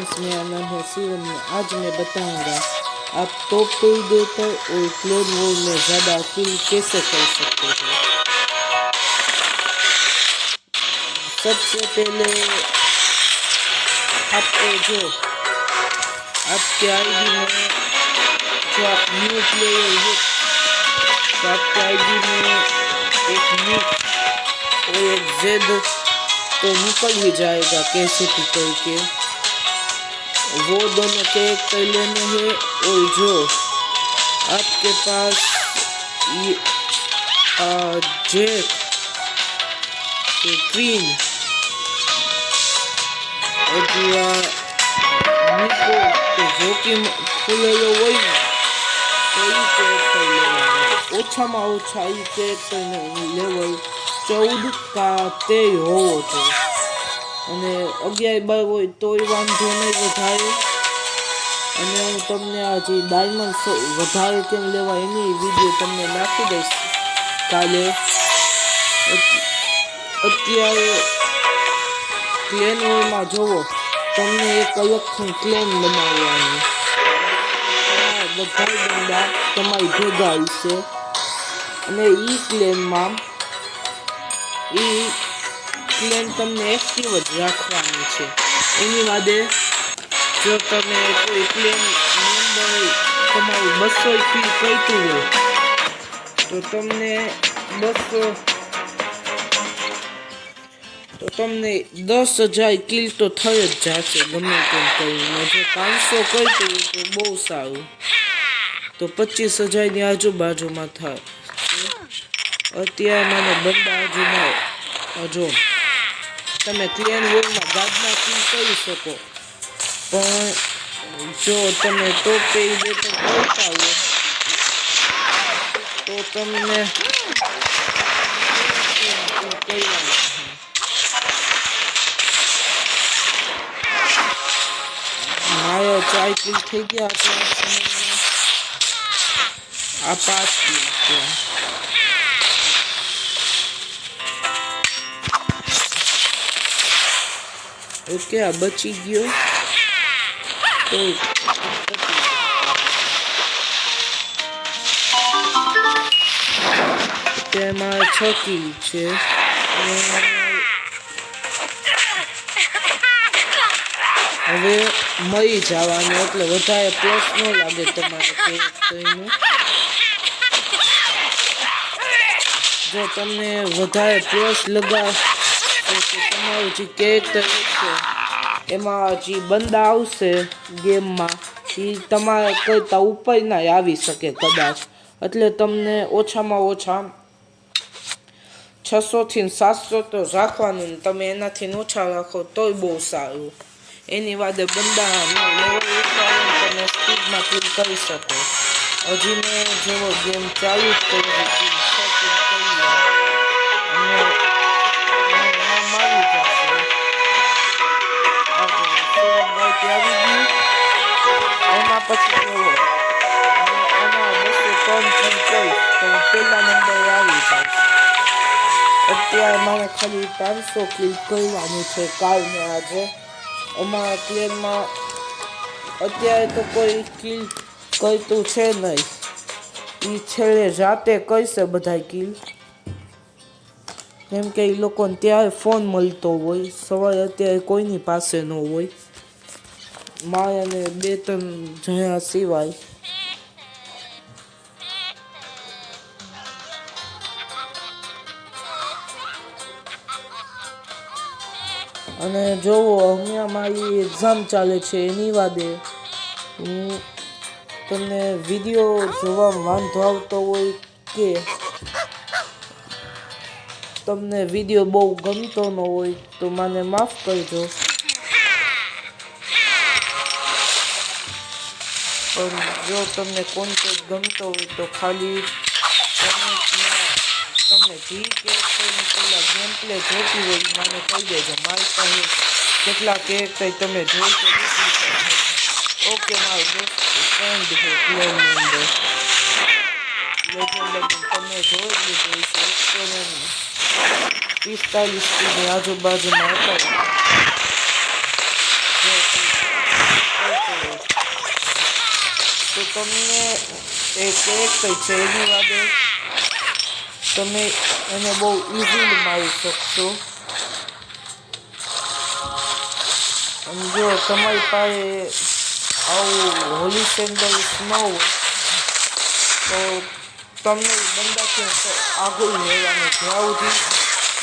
Friends, मेरा नाम है शिवम। आज मैं बताऊंगा आप टॉप प्रेडेटर और क्लोन वॉर में ज़्यादा किल कैसे कर सकते हो। सबसे पहले आपको जो आपके आईडी में जो आप न्यू प्लेयर हो तो आपके आईडी में एक न्यू और एक जेड तो निकल ही जाएगा कैसे भी करके। वो दोनों कैरेक्टर लेने हैं और जो आपके पास जेक क्वीन और निको तो जो कि खुलेलो હોય ને તો એ કેરેક્ટર લેવાનું। ઓછામાં ઓછા એ કેરેક્ટરને લેવલ 14 का 13 હોવો જોઈએ અને 11-12 હોય તોય વાંધો નહીં વધારે। અને હું તમને આ જે ડાયમંડ વધારે કેમ લેવા એની વિડીયો તમને નાખી દઈશ કાલે। અત્યારે ક્લેન વોરમાં જોવો તમને એક અલગથી ક્લેન બનાવવાનું, બધા બંદા તમારી ભેગા હશે અને એ ક્લેનમાં ક્લેન તમને એક્ટિવ જ રાખવાની છે। એની વાદે જો તમે કોઈ ક્લેન મેમ્બર તમારું 200 કિલ કરતું હોય તો તમને 10,000 કિલ તો થઈ જ જશે ગમે તેમ કરીને। જો 500 કરતું હોય તો બહુ સારું, તો 25,000ની આજુબાજુમાં થાય। અત્યારે મને બંદા આજુમાં જો તમે ક્લેન વોરમાં ગાદના કિલ કરી શકો, પણ જો તમે ટોપ પ્રેડેટર કરતા હો તો તમને મારા 4 કિલ થઈ ગયા છે, આ 5 કિલ છે। ઓકે, આ બચી ગયો તો તેમાં 6 કિલ છે। હવે મરી જવાનું એટલે વધારે પ્લસ ન લાગે તમારે કેરેક્ટરનું। જો તમને વધારે પ્લસ લગાવશે તો તમારું જે કેરેક્ટર છે એમાં જે બંદા આવશે ગેમમાં એ તમારા કરતાં ઉપરના આવી શકે કદાચ, એટલે તમને ઓછામાં ઓછા 600 થી 700 તો રાખવાનું, તમે એનાથી ઓછા રાખો તોય બહુ સારું। એની વાદે બંદા લેવલ તમે સ્પીડમાં કિલ કરી શકો। હજી મેં જેવો ગેમ ચાલુ જ કરી દીધી એના પછી જોવો એના 203 કિલ કરીશ તો પહેલા નંબર આવી જાય। અત્યારે મારે ખાલી 500 કિલ કરવાનું છે કાલને આજે। અમારા ક્લેનમાં અત્યારે તો કોઈ કિલ કરતું છે નહીં, એ છેલ્લે જાતે કરશે બધા કિલ, કેમ કે એ લોકોને ત્યારે ફોન મળતો હોય, સવારે અત્યારે કોઈની પાસે ન હોય મારે અને 2-3 જણા સિવાય। અને જોવો હમણાં મારી એક્ઝામ ચાલે છે એની વાદે હું તમને વિડીયો જોવામાં વાંધો આવતો હોય કે તમને વિડીયો બહુ ગમતો ન હોય તો મને માફ કરજો, પણ જો તમને કોન્ટેન્ટ ગમતો હોય તો ખાલી તમને જે કેરેક્ટરની પહેલાં ગેમ પ્લે જોતી હોય મને કહી દેજો। મારી પાસે કેટલા કેરેક્ટર તમે જોઈ તો ઓકે, મારો બેસ્ટ ફ્રેન્ડ છે ક્લેનની અંદર લેજેન્ડ તમે જોઈ લીધું છે 145 ની આજુબાજુમાં હતા। તમને એક છે એની વાદે તમે એને બહુ ઇઝીલી મારી શકશો. અને જો તમારી પાસે આવું હોલી સેન્ડલ્સ ન હોય તો તમને બંદાથી આગળ લેવાનું જ્યાં સુધી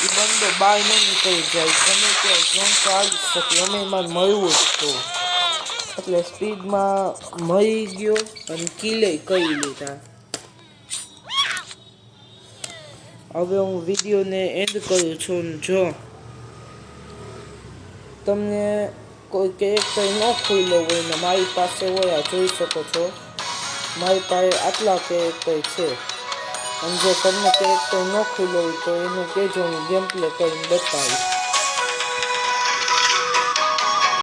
એ બંદો બહાર ન નીકળી જાય. ગમે ત્યાં જંપ તો આવી શકે. અમે એમાં મળવું જ તો એટલે સ્પીડમાં મળી ગયો અને કિલે કરી લીધા. હવે હું વિડીયોને એન્ડ કરું છું. જો તમને કોઈ કેરેક્ટર ન ખુલ્લો હોય ને મારી પાસે હોય, આ જોઈ શકો છો મારી પાસે આટલા કેરેક્ટર છે. અને જો તમને કેરેક્ટર ન ખુલ્લો હોય તો એનું કહેજો, હું ગેમ પ્લે કરીને બતાવીશ.